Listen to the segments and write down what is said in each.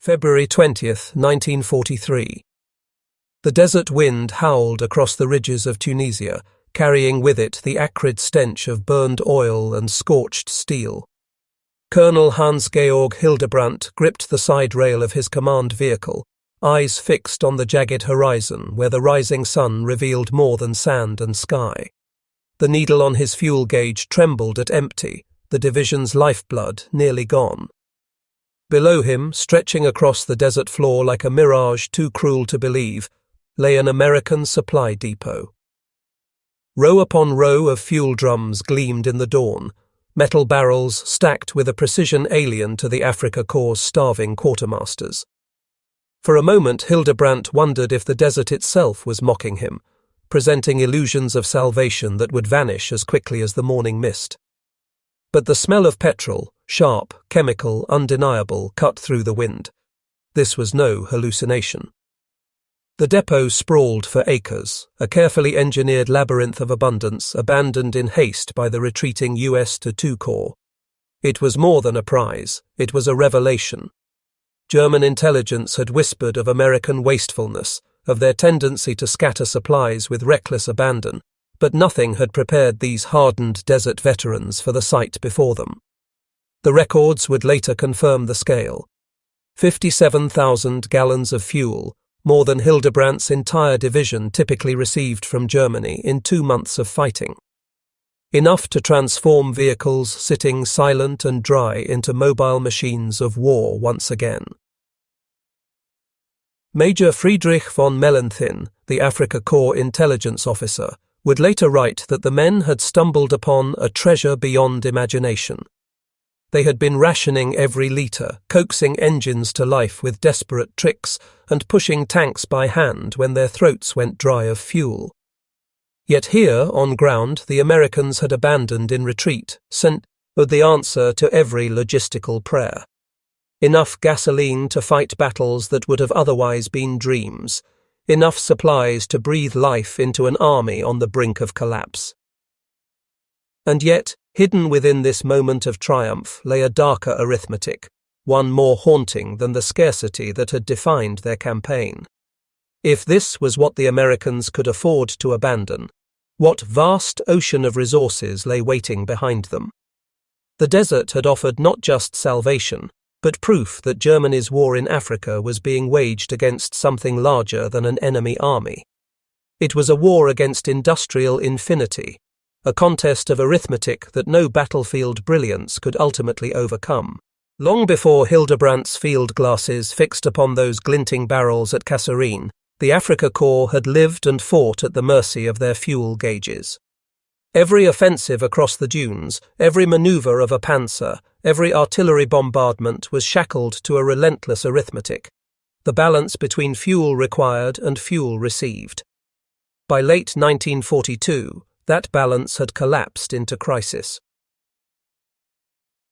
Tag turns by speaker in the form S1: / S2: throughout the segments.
S1: February 20th, 1943. The desert wind howled across the ridges of Tunisia, carrying with it the acrid stench of burned oil and scorched steel. Colonel Hans Georg Hildebrandt gripped the side rail of his command vehicle, eyes fixed on the jagged horizon where the rising sun revealed more than sand and sky. The needle on his fuel gauge trembled at empty, the division's lifeblood nearly gone. Below him, stretching across the desert floor like a mirage too cruel to believe, lay an American supply depot. Row upon row of fuel drums gleamed in the dawn, metal barrels stacked with a precision alien to the Afrika Korps' starving quartermasters. For a moment Hildebrandt wondered if the desert itself was mocking him, presenting illusions of salvation that would vanish as quickly as the morning mist. But the smell of petrol, sharp, chemical, undeniable, cut through the wind. This was no hallucination. The depot sprawled for acres, a carefully engineered labyrinth of abundance abandoned in haste by the retreating US II Corps. It was more than a prize, it was a revelation. German intelligence had whispered of American wastefulness, of their tendency to scatter supplies with reckless abandon, but nothing had prepared these hardened desert veterans for the sight before them. The records would later confirm the scale. 57,000 gallons of fuel, more than Hildebrandt's entire division typically received from Germany in 2 months of fighting. Enough to transform vehicles sitting silent and dry into mobile machines of war once again. Major Friedrich von Mellenthin, the Afrika Korps intelligence officer, would later write that the men had stumbled upon a treasure beyond imagination. They had been rationing every litre, coaxing engines to life with desperate tricks, and pushing tanks by hand when their throats went dry of fuel. Yet here, on ground, the Americans had abandoned in retreat, sent with the answer to every logistical prayer. Enough gasoline to fight battles that would have otherwise been dreams. Enough supplies to breathe life into an army on the brink of collapse. And yet, hidden within this moment of triumph lay a darker arithmetic, one more haunting than the scarcity that had defined their campaign. If this was what the Americans could afford to abandon, what vast ocean of resources lay waiting behind them? The desert had offered not just salvation, but proof that Germany's war in Africa was being waged against something larger than an enemy army. It was a war against industrial infinity, a contest of arithmetic that no battlefield brilliance could ultimately overcome. Long before Hildebrandt's field glasses fixed upon those glinting barrels at Kasserine, the Afrika Korps had lived and fought at the mercy of their fuel gauges. Every offensive across the dunes, every manoeuvre of a panzer, every artillery bombardment was shackled to a relentless arithmetic, the balance between fuel required and fuel received. By late 1942, that balance had collapsed into crisis.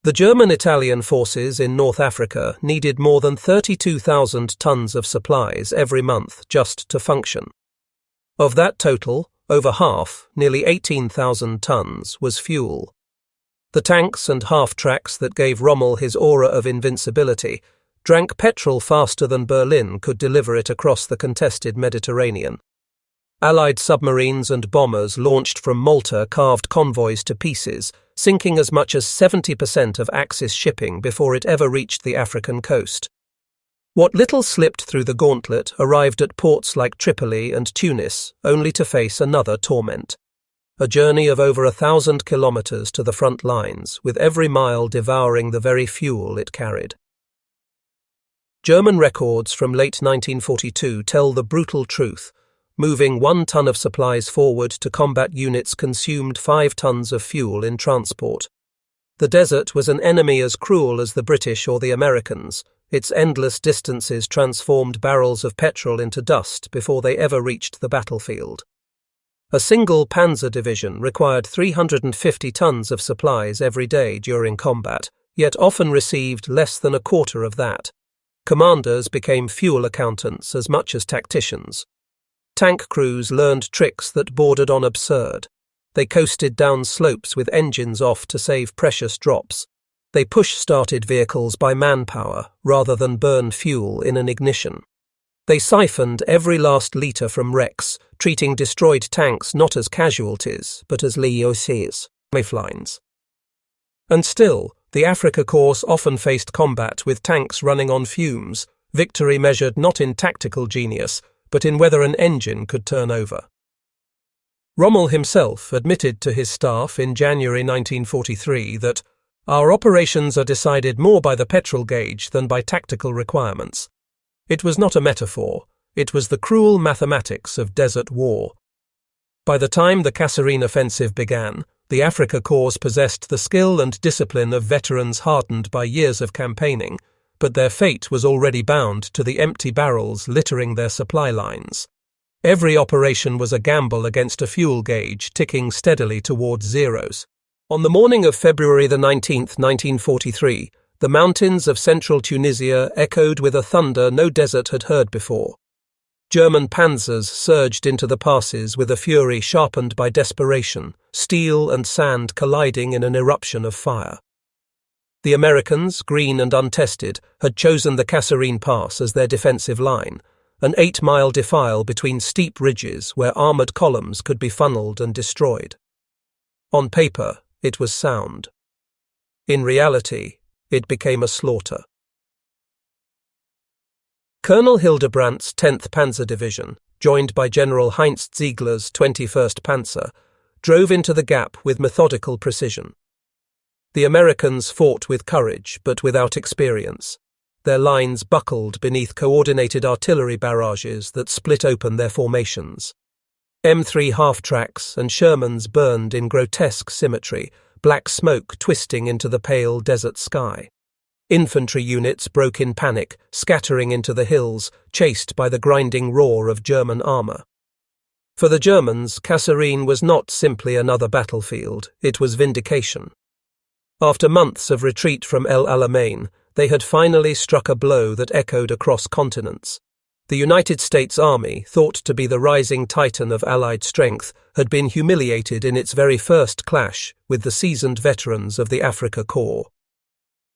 S1: The German-Italian forces in North Africa needed more than 32,000 tons of supplies every month just to function. Of that total, over half, nearly 18,000 tons, was fuel. The tanks and half-tracks that gave Rommel his aura of invincibility drank petrol faster than Berlin could deliver it across the contested Mediterranean. Allied submarines and bombers launched from Malta carved convoys to pieces, sinking as much as 70% of Axis shipping before it ever reached the African coast. What little slipped through the gauntlet arrived at ports like Tripoli and Tunis, only to face another torment. A journey of over 1,000 kilometers to the front lines, with every mile devouring the very fuel it carried. German records from late 1942 tell the brutal truth. Moving 1 ton of supplies forward to combat units consumed 5 tons of fuel in transport. The desert was an enemy as cruel as the British or the Americans. Its endless distances transformed barrels of petrol into dust before they ever reached the battlefield. A single Panzer Division required 350 tons of supplies every day during combat, yet often received less than a quarter of that. Commanders became fuel accountants as much as tacticians. Tank crews learned tricks that bordered on absurd. They coasted down slopes with engines off to save precious drops. They push-started vehicles by manpower rather than burned fuel in an ignition. They siphoned every last litre from wrecks, treating destroyed tanks not as casualties but as lifelines. And still, the Afrika Korps often faced combat with tanks running on fumes, victory measured not in tactical genius, but in whether an engine could turn over. Rommel himself admitted to his staff in January 1943 that our operations are decided more by the petrol gauge than by tactical requirements. It was not a metaphor, it was the cruel mathematics of desert war. By the time the Kasserine offensive began, the Afrika Korps possessed the skill and discipline of veterans hardened by years of campaigning, but their fate was already bound to the empty barrels littering their supply lines. Every operation was a gamble against a fuel gauge ticking steadily towards zeros. On the morning of February the 19th, 1943, the mountains of central Tunisia echoed with a thunder no desert had heard before. German panzers surged into the passes with a fury sharpened by desperation, steel and sand colliding in an eruption of fire. The Americans, green and untested, had chosen the Kasserine Pass as their defensive line, an 8-mile defile between steep ridges where armoured columns could be funneled and destroyed. On paper, it was sound. In reality, it became a slaughter. Colonel Hildebrandt's 10th Panzer Division, joined by General Heinz Ziegler's 21st Panzer, drove into the gap with methodical precision. The Americans fought with courage but without experience. Their lines buckled beneath coordinated artillery barrages that split open their formations. M3 half-tracks and Shermans burned in grotesque symmetry, black smoke twisting into the pale desert sky. Infantry units broke in panic, scattering into the hills, chased by the grinding roar of German armour. For the Germans, Kasserine was not simply another battlefield, it was vindication. After months of retreat from El Alamein, they had finally struck a blow that echoed across continents. The United States Army, thought to be the rising titan of Allied strength, had been humiliated in its very first clash with the seasoned veterans of the Afrika Korps.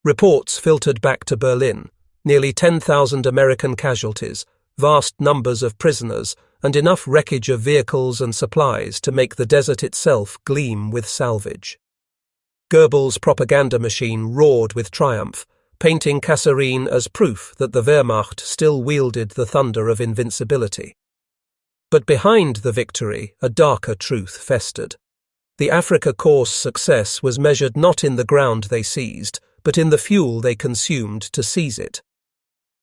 S1: Reports filtered back to Berlin, nearly 10,000 American casualties, vast numbers of prisoners, and enough wreckage of vehicles and supplies to make the desert itself gleam with salvage. Goebbels' propaganda machine roared with triumph, painting Kasserine as proof that the Wehrmacht still wielded the thunder of invincibility. But behind the victory, a darker truth festered. The Afrika Korps' success was measured not in the ground they seized, but in the fuel they consumed to seize it.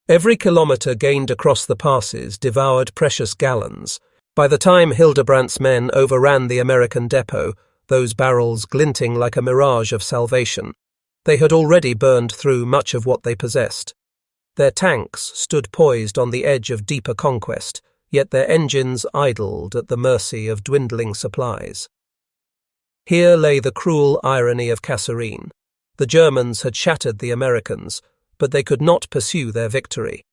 S1: Every kilometre gained across the passes devoured precious gallons. By the time Hildebrandt's men overran the American depot, those barrels glinting like a mirage of salvation, they had already burned through much of what they possessed. Their tanks stood poised on the edge of deeper conquest, yet their engines idled at the mercy of dwindling supplies. Here lay the cruel irony of Kasserine. The Germans had shattered the Americans, but they could not pursue their victory.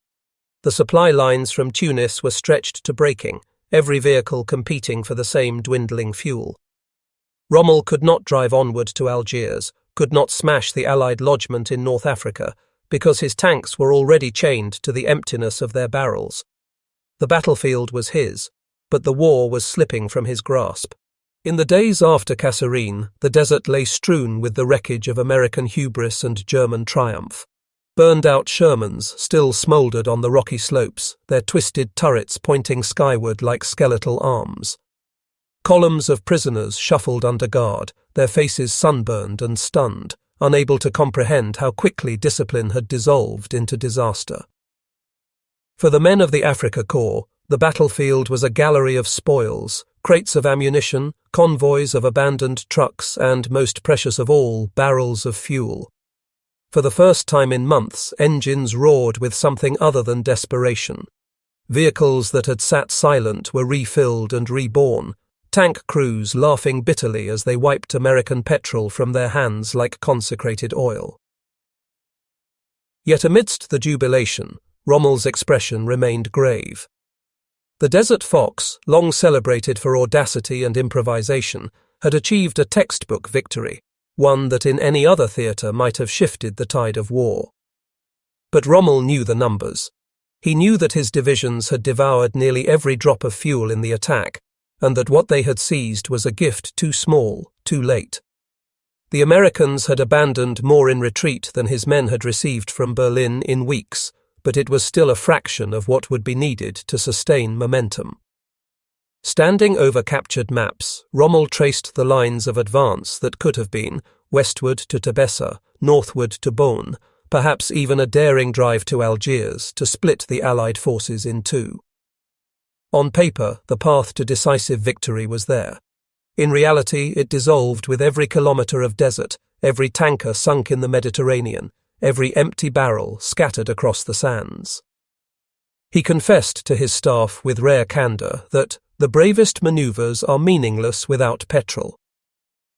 S1: The supply lines from Tunis were stretched to breaking, every vehicle competing for the same dwindling fuel. Rommel could not drive onward to Algiers, could not smash the Allied lodgment in North Africa, because his tanks were already chained to the emptiness of their barrels. The battlefield was his, but the war was slipping from his grasp. In the days after Kasserine, the desert lay strewn with the wreckage of American hubris and German triumph. Burned-out Shermans still smouldered on the rocky slopes, their twisted turrets pointing skyward like skeletal arms. Columns of prisoners shuffled under guard, their faces sunburned and stunned, unable to comprehend how quickly discipline had dissolved into disaster. For the men of the Afrika Korps, the battlefield was a gallery of spoils, crates of ammunition, convoys of abandoned trucks, and, most precious of all, barrels of fuel. For the first time in months, engines roared with something other than desperation. Vehicles that had sat silent were refilled and reborn, tank crews laughing bitterly as they wiped American petrol from their hands like consecrated oil. Yet amidst the jubilation, Rommel's expression remained grave. The Desert Fox, long celebrated for audacity and improvisation, had achieved a textbook victory. one that in any other theatre might have shifted the tide of war. But Rommel knew the numbers. He knew that his divisions had devoured nearly every drop of fuel in the attack, and that what they had seized was a gift too small, too late. The Americans had abandoned more in retreat than his men had received from Berlin in weeks, but it was still a fraction of what would be needed to sustain momentum. Standing over captured maps, Rommel traced the lines of advance that could have been westward to Tebessa, northward to Beaune, perhaps even a daring drive to Algiers to split the Allied forces in two. On paper, the path to decisive victory was there. In reality, it dissolved with every kilometre of desert, every tanker sunk in the Mediterranean, every empty barrel scattered across the sands. He confessed to his staff with rare candour that the bravest manoeuvres are meaningless without petrol.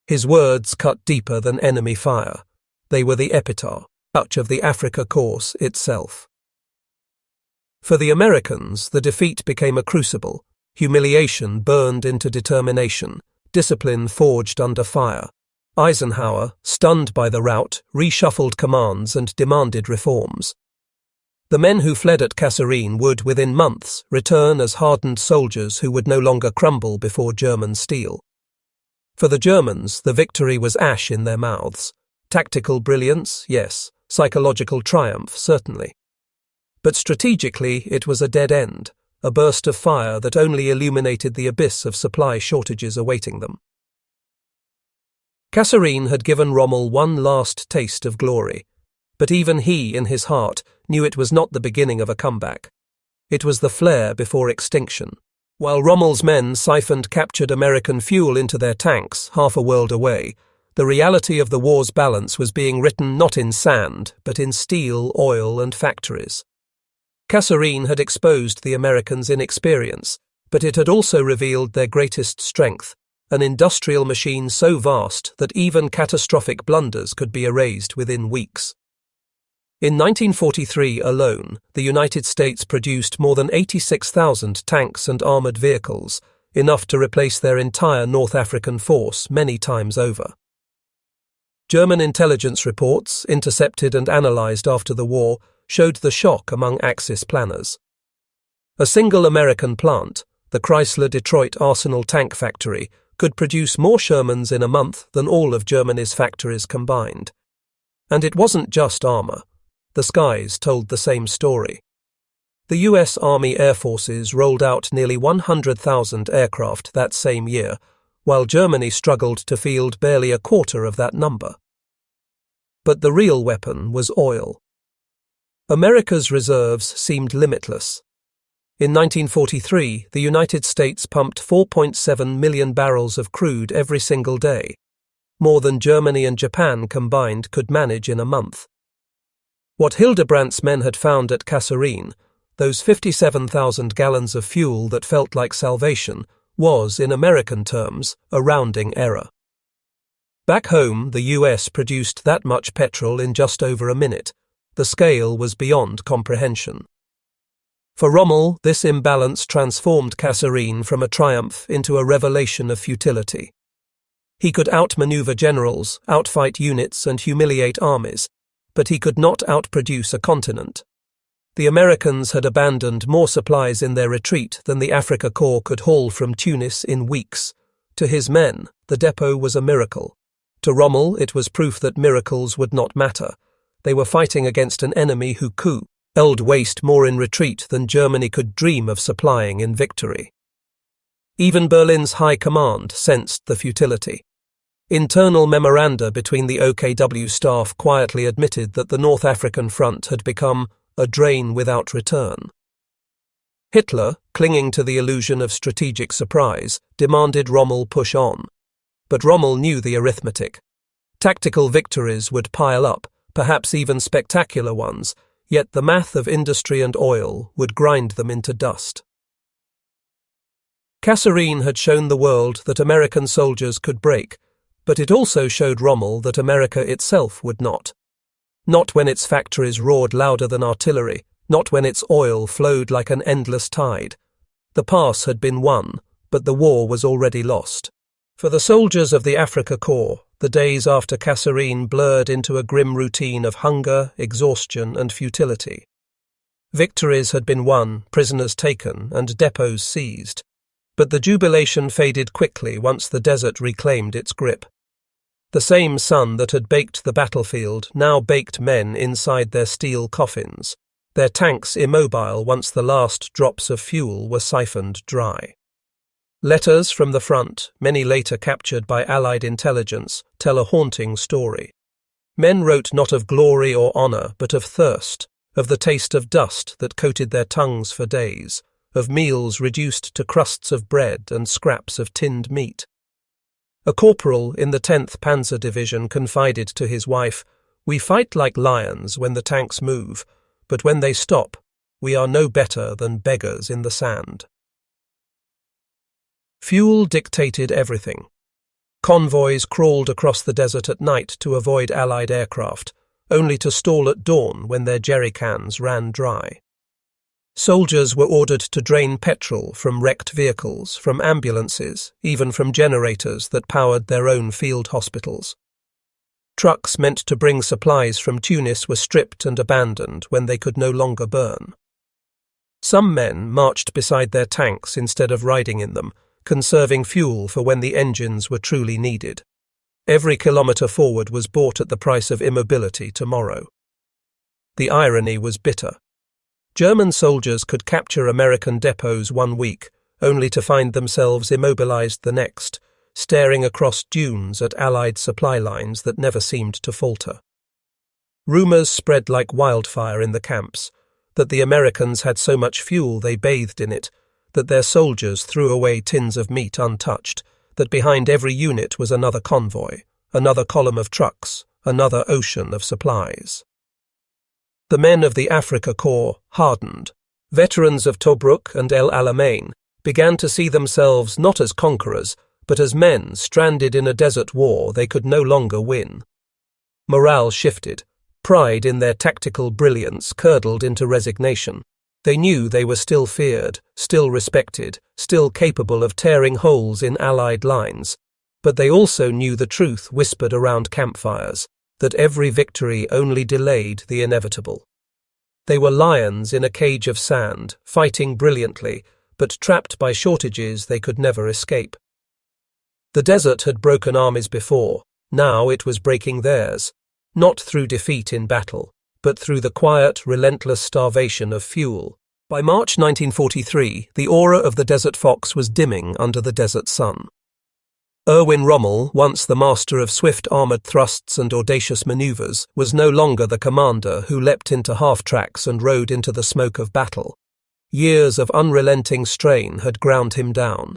S1: His words cut deeper than enemy fire. They were the epitaph of the Afrika Korps itself. For the Americans, the defeat became a crucible. Humiliation burned into determination, discipline forged under fire. Eisenhower, stunned by the rout, reshuffled commands and demanded reforms. The men who fled at Kasserine would, within months, return as hardened soldiers who would no longer crumble before German steel. For the Germans, the victory was ash in their mouths. Tactical brilliance, yes. Psychological triumph, certainly. But strategically, it was a dead end, a burst of fire that only illuminated the abyss of supply shortages awaiting them. Kasserine had given Rommel one last taste of glory, but even he, in his heart, knew it was not the beginning of a comeback. It was the flare before extinction. While Rommel's men siphoned captured American fuel into their tanks half a world away, the reality of the war's balance was being written not in sand, but in steel, oil, and factories. Kasserine had exposed the Americans' inexperience, but it had also revealed their greatest strength, an industrial machine so vast that even catastrophic blunders could be erased within weeks. In 1943 alone, the United States produced more than 86,000 tanks and armoured vehicles, enough to replace their entire North African force many times over. German intelligence reports, intercepted and analysed after the war, showed the shock among Axis planners. A single American plant, the Chrysler Detroit Arsenal tank factory, could produce more Shermans in a month than all of Germany's factories combined. And it wasn't just armour. The skies told the same story. The US Army Air Forces rolled out nearly 100,000 aircraft that same year, while Germany struggled to field barely a quarter of that number. But the real weapon was oil. America's reserves seemed limitless. In 1943, the United States pumped 4.7 million barrels of crude every single day, more than Germany and Japan combined could manage in a month. What Hildebrandt's men had found at Kasserine, those 57,000 gallons of fuel that felt like salvation, was, in American terms, a rounding error. Back home, the US produced that much petrol in just over a minute. The scale was beyond comprehension. For Rommel, this imbalance transformed Kasserine from a triumph into a revelation of futility. He could outmaneuver generals, outfight units, and humiliate armies, but he could not outproduce a continent. The Americans had abandoned more supplies in their retreat than the Afrika Korps could haul from Tunis in weeks. To his men, the depot was a miracle. To Rommel, it was proof that miracles would not matter. They were fighting against an enemy who could waste more in retreat than Germany could dream of supplying in victory. Even Berlin's high command sensed the futility. Internal memoranda between the OKW staff quietly admitted that the North African front had become a drain without return. Hitler, clinging to the illusion of strategic surprise, demanded Rommel push on. But Rommel knew the arithmetic. Tactical victories would pile up, perhaps even spectacular ones, yet the math of industry and oil would grind them into dust. Kasserine had shown the world that American soldiers could break, but it also showed Rommel that America itself would not. Not when its factories roared louder than artillery, not when its oil flowed like an endless tide. The pass had been won, but the war was already lost. For the soldiers of the Afrika Korps, the days after Kasserine blurred into a grim routine of hunger, exhaustion, and futility. Victories had been won, prisoners taken, and depots seized. But the jubilation faded quickly once the desert reclaimed its grip. The same sun that had baked the battlefield now baked men inside their steel coffins, their tanks immobile once the last drops of fuel were siphoned dry. Letters from the front, many later captured by Allied intelligence, tell a haunting story. Men wrote not of glory or honour, but of thirst, of the taste of dust that coated their tongues for days, of meals reduced to crusts of bread and scraps of tinned meat. A corporal in the 10th Panzer Division confided to his wife, "We fight like lions when the tanks move, but when they stop, we are no better than beggars in the sand." Fuel dictated everything. Convoys crawled across the desert at night to avoid Allied aircraft, only to stall at dawn when their jerry cans ran dry. Soldiers were ordered to drain petrol from wrecked vehicles, from ambulances, even from generators that powered their own field hospitals. Trucks meant to bring supplies from Tunis were stripped and abandoned when they could no longer burn. Some men marched beside their tanks instead of riding in them, conserving fuel for when the engines were truly needed. Every kilometre forward was bought at the price of immobility tomorrow. The irony was bitter. German soldiers could capture American depots one week, only to find themselves immobilized the next, staring across dunes at Allied supply lines that never seemed to falter. Rumours spread like wildfire in the camps, that the Americans had so much fuel they bathed in it, that their soldiers threw away tins of meat untouched, that behind every unit was another convoy, another column of trucks, another ocean of supplies. The men of the Afrika Korps hardened. Veterans of Tobruk and El Alamein began to see themselves not as conquerors, but as men stranded in a desert war they could no longer win. Morale shifted. Pride in their tactical brilliance curdled into resignation. They knew they were still feared, still respected, still capable of tearing holes in Allied lines, but they also knew the truth whispered around campfires, that every victory only delayed the inevitable. They were lions in a cage of sand, fighting brilliantly, but trapped by shortages they could never escape. The desert had broken armies before, now it was breaking theirs, not through defeat in battle, but through the quiet, relentless starvation of fuel. By March 1943, the aura of the Desert Fox was dimming under the desert sun. Erwin Rommel, once the master of swift armoured thrusts and audacious manoeuvres, was no longer the commander who leapt into half-tracks and rode into the smoke of battle. Years of unrelenting strain had ground him down.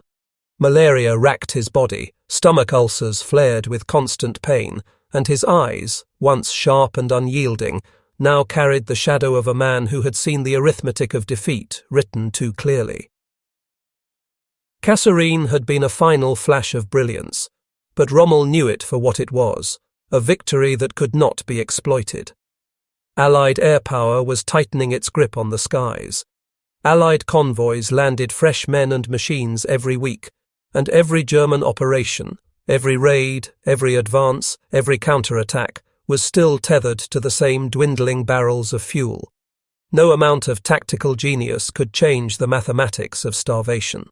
S1: Malaria racked his body, stomach ulcers flared with constant pain, and his eyes, once sharp and unyielding, now carried the shadow of a man who had seen the arithmetic of defeat written too clearly. Kasserine had been a final flash of brilliance, but Rommel knew it for what it was, a victory that could not be exploited. Allied air power was tightening its grip on the skies. Allied convoys landed fresh men and machines every week, and every German operation, every raid, every advance, every counterattack, was still tethered to the same dwindling barrels of fuel. No amount of tactical genius could change the mathematics of starvation.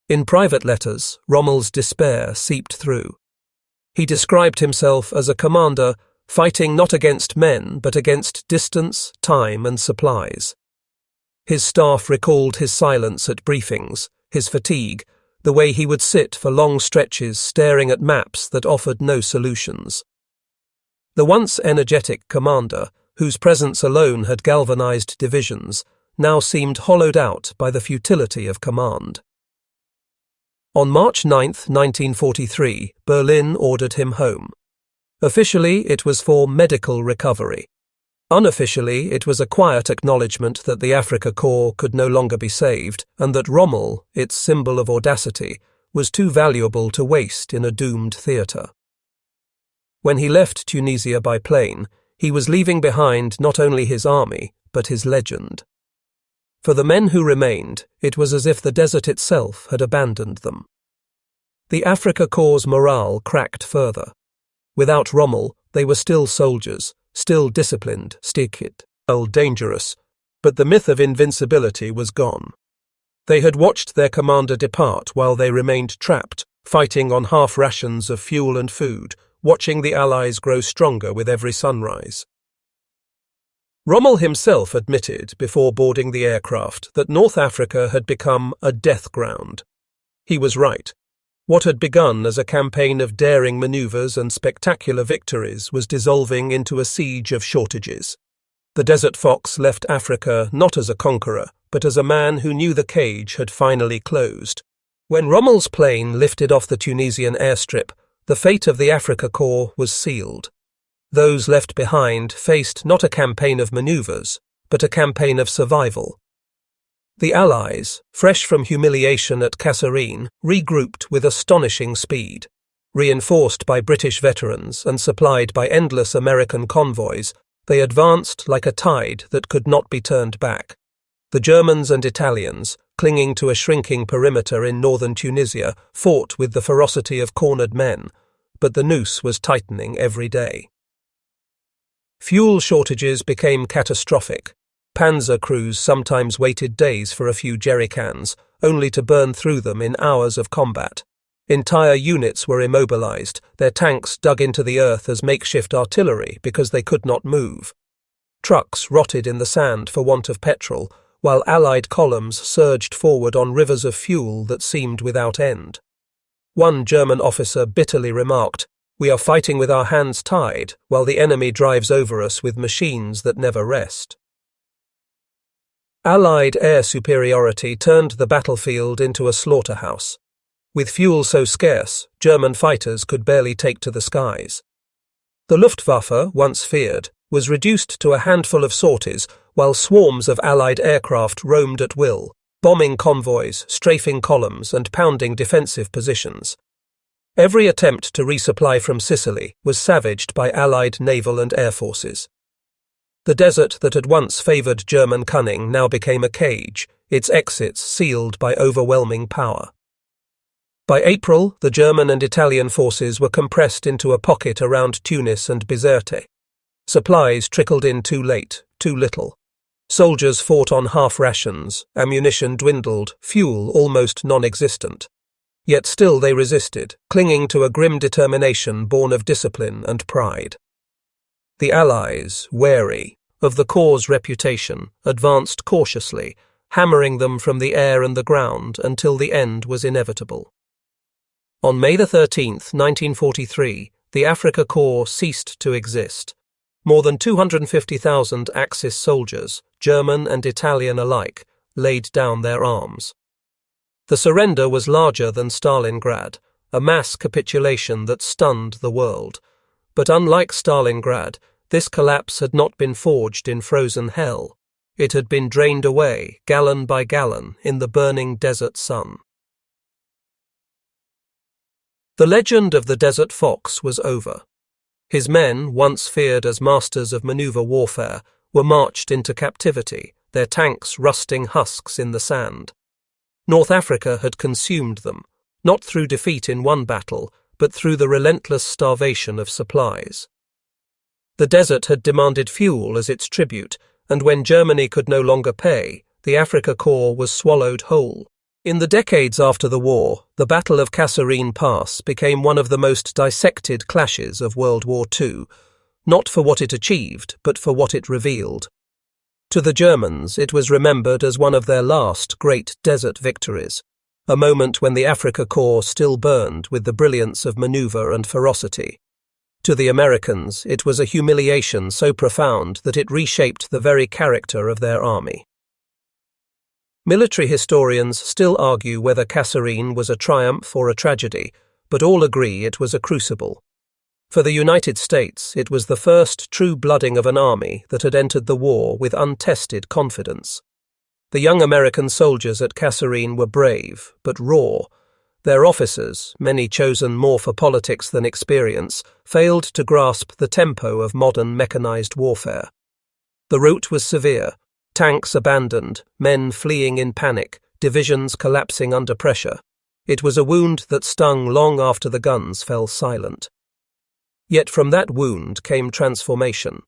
S1: In private letters, Rommel's despair seeped through. He described himself as a commander fighting not against men but against distance, time, and supplies. His staff recalled his silence at briefings, his fatigue, the way he would sit for long stretches staring at maps that offered no solutions. The once energetic commander, whose presence alone had galvanized divisions, now seemed hollowed out by the futility of command. On March 9, 1943, Berlin ordered him home. Officially, it was for medical recovery. Unofficially, it was a quiet acknowledgement that the Afrika Korps could no longer be saved, and that Rommel, its symbol of audacity, was too valuable to waste in a doomed theatre. When he left Tunisia by plane, he was leaving behind not only his army, but his legend. For the men who remained, it was as if the desert itself had abandoned them. The Afrika Korps' morale cracked further. Without Rommel, they were still soldiers, still disciplined, still dangerous, but the myth of invincibility was gone. They had watched their commander depart while they remained trapped, fighting on half rations of fuel and food, watching the Allies grow stronger with every sunrise. Rommel himself admitted before boarding the aircraft that North Africa had become a death ground. He was right. What had begun as a campaign of daring maneuvers and spectacular victories was dissolving into a siege of shortages. The Desert Fox left Africa not as a conqueror, but as a man who knew the cage had finally closed. When Rommel's plane lifted off the Tunisian airstrip, the fate of the Afrika Korps was sealed. Those left behind faced not a campaign of maneuvers, but a campaign of survival. The Allies, fresh from humiliation at Kasserine, regrouped with astonishing speed. Reinforced by British veterans and supplied by endless American convoys, they advanced like a tide that could not be turned back. The Germans and Italians, clinging to a shrinking perimeter in northern Tunisia, fought with the ferocity of cornered men, but the noose was tightening every day. Fuel shortages became catastrophic. Panzer crews sometimes waited days for a few jerrycans, only to burn through them in hours of combat. Entire units were immobilized, their tanks dug into the earth as makeshift artillery because they could not move. Trucks rotted in the sand for want of petrol, while Allied columns surged forward on rivers of fuel that seemed without end. One German officer bitterly remarked, "We are fighting with our hands tied, while the enemy drives over us with machines that never rest." Allied air superiority turned the battlefield into a slaughterhouse. With fuel so scarce, German fighters could barely take to the skies. The Luftwaffe, once feared, was reduced to a handful of sorties, while swarms of Allied aircraft roamed at will, bombing convoys, strafing columns, and pounding defensive positions. Every attempt to resupply from Sicily was savaged by Allied naval and air forces. The desert that had once favoured German cunning now became a cage, its exits sealed by overwhelming power. By April, the German and Italian forces were compressed into a pocket around Tunis and Bizerte. Supplies trickled in too late, too little. Soldiers fought on half rations, ammunition dwindled, fuel almost non-existent. Yet still they resisted, clinging to a grim determination born of discipline and pride. The Allies, wary of the Corps' reputation, advanced cautiously, hammering them from the air and the ground until the end was inevitable. On May 13, 1943, the Afrika Korps ceased to exist. More than 250,000 Axis soldiers, German and Italian alike, laid down their arms. The surrender was larger than Stalingrad, a mass capitulation that stunned the world. But unlike Stalingrad, this collapse had not been forged in frozen hell. It had been drained away, gallon by gallon, in the burning desert sun. The legend of the Desert Fox was over. His men, once feared as masters of maneuver warfare, were marched into captivity, their tanks rusting husks in the sand. North Africa had consumed them, not through defeat in one battle, but through the relentless starvation of supplies. The desert had demanded fuel as its tribute, and when Germany could no longer pay, the Afrika Korps was swallowed whole. In the decades after the war, the Battle of Kasserine Pass became one of the most dissected clashes of World War II, not for what it achieved, but for what it revealed. To the Germans, it was remembered as one of their last great desert victories, a moment when the Afrika Korps still burned with the brilliance of maneuver and ferocity. To the Americans, it was a humiliation so profound that it reshaped the very character of their army. Military historians still argue whether Kasserine was a triumph or a tragedy, but all agree it was a crucible. For the United States, it was the first true blooding of an army that had entered the war with untested confidence. The young American soldiers at Kasserine were brave, but raw. Their officers, many chosen more for politics than experience, failed to grasp the tempo of modern mechanized warfare. The route was severe. Tanks abandoned, men fleeing in panic, divisions collapsing under pressure. It was a wound that stung long after the guns fell silent. Yet from that wound came transformation.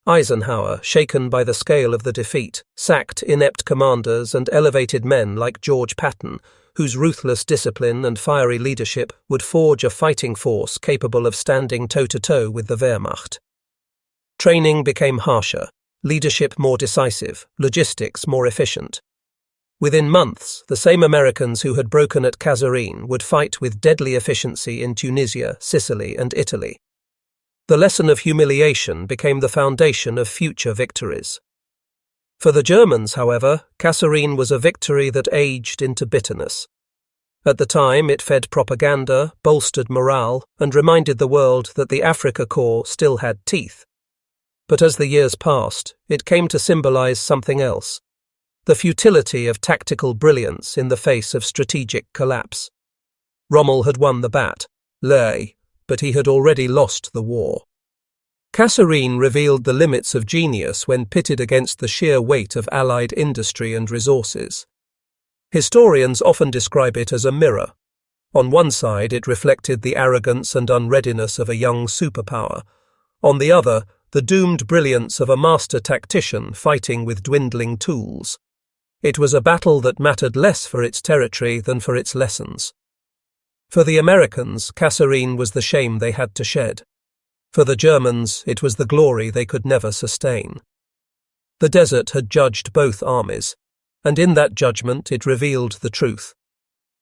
S1: Eisenhower, shaken by the scale of the defeat, sacked inept commanders and elevated men like George Patton, whose ruthless discipline and fiery leadership would forge a fighting force capable of standing toe-to-toe with the Wehrmacht. Training became harsher, leadership more decisive, logistics more efficient. Within months, the same Americans who had broken at Kasserine would fight with deadly efficiency in Tunisia, Sicily, and Italy. The lesson of humiliation became the foundation of future victories. For the Germans, however, Kasserine was a victory that aged into bitterness. At the time, it fed propaganda, bolstered morale, and reminded the world that the Afrika Korps still had teeth. But as the years passed, it came to symbolize something else: the futility of tactical brilliance in the face of strategic collapse. Rommel had won the battle, but he had already lost the war. Kasserine revealed the limits of genius when pitted against the sheer weight of Allied industry and resources. Historians often describe it as a mirror. On one side, it reflected the arrogance and unreadiness of a young superpower. On the other, the doomed brilliance of a master tactician fighting with dwindling tools. It was a battle that mattered less for its territory than for its lessons. For the Americans, Kasserine was the shame they had to shed. For the Germans, it was the glory they could never sustain. The desert had judged both armies, and in that judgment it revealed the truth.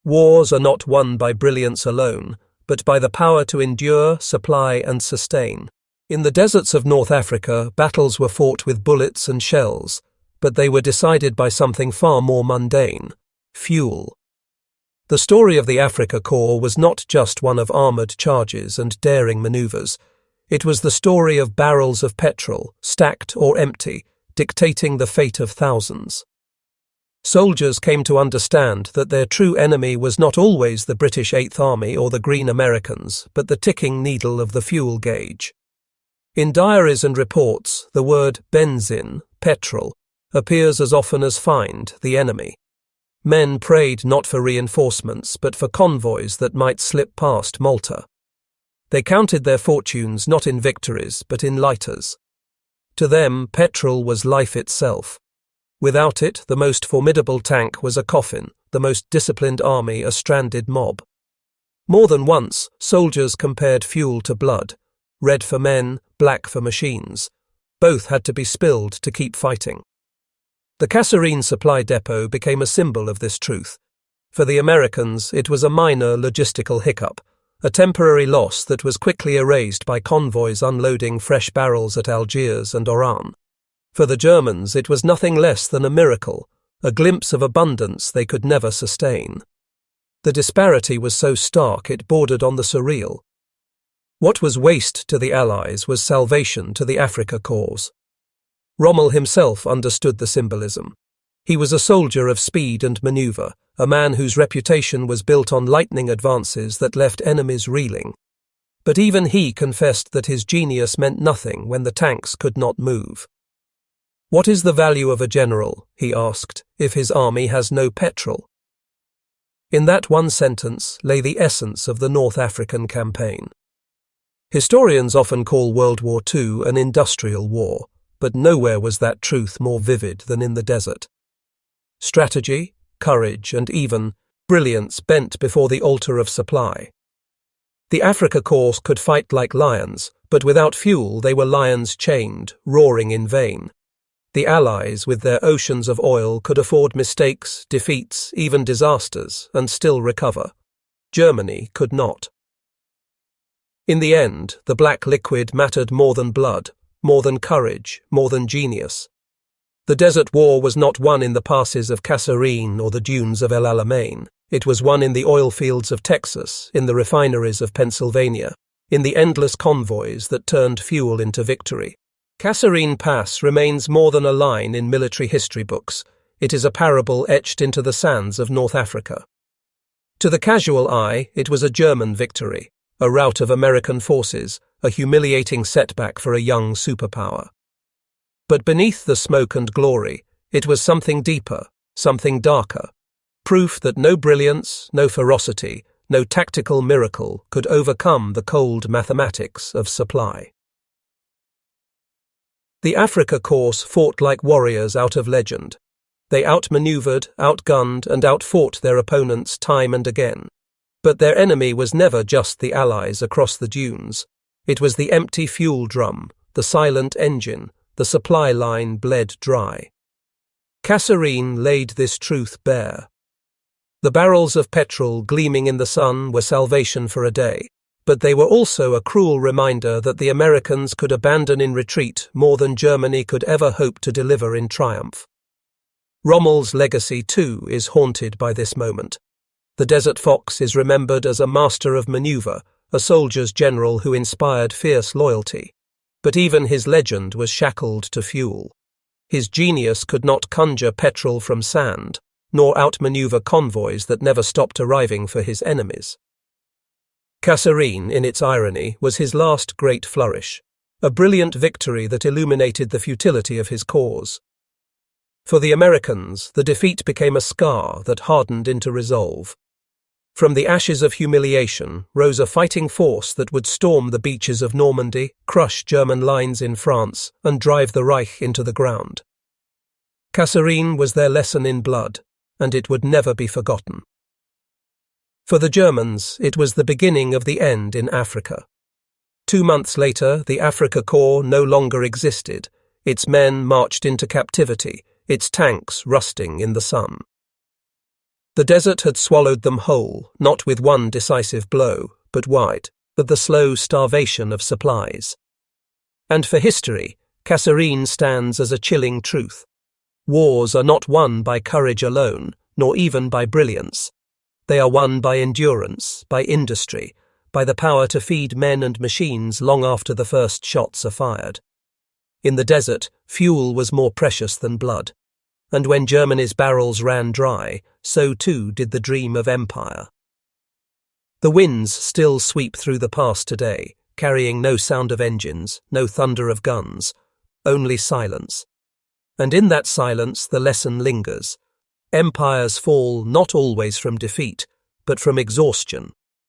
S1: Wars are not won by brilliance alone, but by the power to endure, supply, and sustain. In the deserts of North Africa, battles were fought with bullets and shells, but they were decided by something far more mundane: fuel. The story of the Afrika Korps was not just one of armoured charges and daring manoeuvres. It was the story of barrels of petrol, stacked or empty, dictating the fate of thousands. Soldiers came to understand that their true enemy was not always the British Eighth Army or the Green Americans, but the ticking needle of the fuel gauge. In diaries and reports, the word benzin, petrol, appears as often as find, the enemy. Men prayed not for reinforcements, but for convoys that might slip past Malta. They counted their fortunes not in victories, but in lighters. To them, petrol was life itself. Without it, the most formidable tank was a coffin, the most disciplined army a stranded mob. More than once, soldiers compared fuel to blood, red for men, black for machines. Both had to be spilled to keep fighting. The Kasserine supply depot became a symbol of this truth. For the Americans, it was a minor logistical hiccup, a temporary loss that was quickly erased by convoys unloading fresh barrels at Algiers and Oran. For the Germans, it was nothing less than a miracle, a glimpse of abundance they could never sustain. The disparity was so stark it bordered on the surreal. What was waste to the Allies was salvation to the Afrika Korps. Rommel himself understood the symbolism. He was a soldier of speed and manoeuvre, a man whose reputation was built on lightning advances that left enemies reeling. But even he confessed that his genius meant nothing when the tanks could not move. "What is the value of a general," he asked, "if his army has no petrol?" In that one sentence lay the essence of the North African campaign. Historians often call World War II an industrial war, but nowhere was that truth more vivid than in the desert. Strategy, courage, and even brilliance bent before the altar of supply. The Afrika Korps could fight like lions, but without fuel they were lions chained, roaring in vain. The Allies, with their oceans of oil, could afford mistakes, defeats, even disasters, and still recover. Germany could not. In the end, the black liquid mattered more than blood, more than courage, more than genius. The Desert War was not won in the passes of Kasserine or the dunes of El Alamein. It was won in the oil fields of Texas, in the refineries of Pennsylvania, in the endless convoys that turned fuel into victory. Kasserine Pass remains more than a line in military history books. It is a parable etched into the sands of North Africa. To the casual eye, it was a German victory, a rout of American forces, a humiliating setback for a young superpower. But beneath the smoke and glory, it was something deeper, something darker. Proof that no brilliance, no ferocity, no tactical miracle could overcome the cold mathematics of supply. The Afrika Korps fought like warriors out of legend. They outmaneuvered, outgunned, and outfought their opponents time and again. But their enemy was never just the Allies across the dunes. It was the empty fuel drum, the silent engine, the supply line bled dry. Kasserine laid this truth bare. The barrels of petrol gleaming in the sun were salvation for a day, but they were also a cruel reminder that the Americans could abandon in retreat more than Germany could ever hope to deliver in triumph. Rommel's legacy, too, is haunted by this moment. The Desert Fox is remembered as a master of maneuver, a soldier's general who inspired fierce loyalty. But even his legend was shackled to fuel. His genius could not conjure petrol from sand, nor outmaneuver convoys that never stopped arriving for his enemies. Kasserine, in its irony, was his last great flourish, a brilliant victory that illuminated the futility of his cause. For the Americans, the defeat became a scar that hardened into resolve. From the ashes of humiliation rose a fighting force that would storm the beaches of Normandy, crush German lines in France, and drive the Reich into the ground. Kasserine was their lesson in blood, and it would never be forgotten. For the Germans, it was the beginning of the end in Africa. 2 months later, the Afrika Korps no longer existed. Its men marched into captivity, its tanks rusting in the sun. The desert had swallowed them whole, not with one decisive blow, but wide, with the slow starvation of supplies. And for history, Kasserine stands as a chilling truth. Wars are not won by courage alone, nor even by brilliance. They are won by endurance, by industry, by the power to feed men and machines long after the first shots are fired. In the desert, fuel was more precious than blood. And when Germany's barrels ran dry, so too did the dream of empire. The winds still sweep through the pass today, carrying no sound of engines, no thunder of guns, only silence. And in that silence the lesson lingers. Empires fall not always from defeat, but from exhaustion.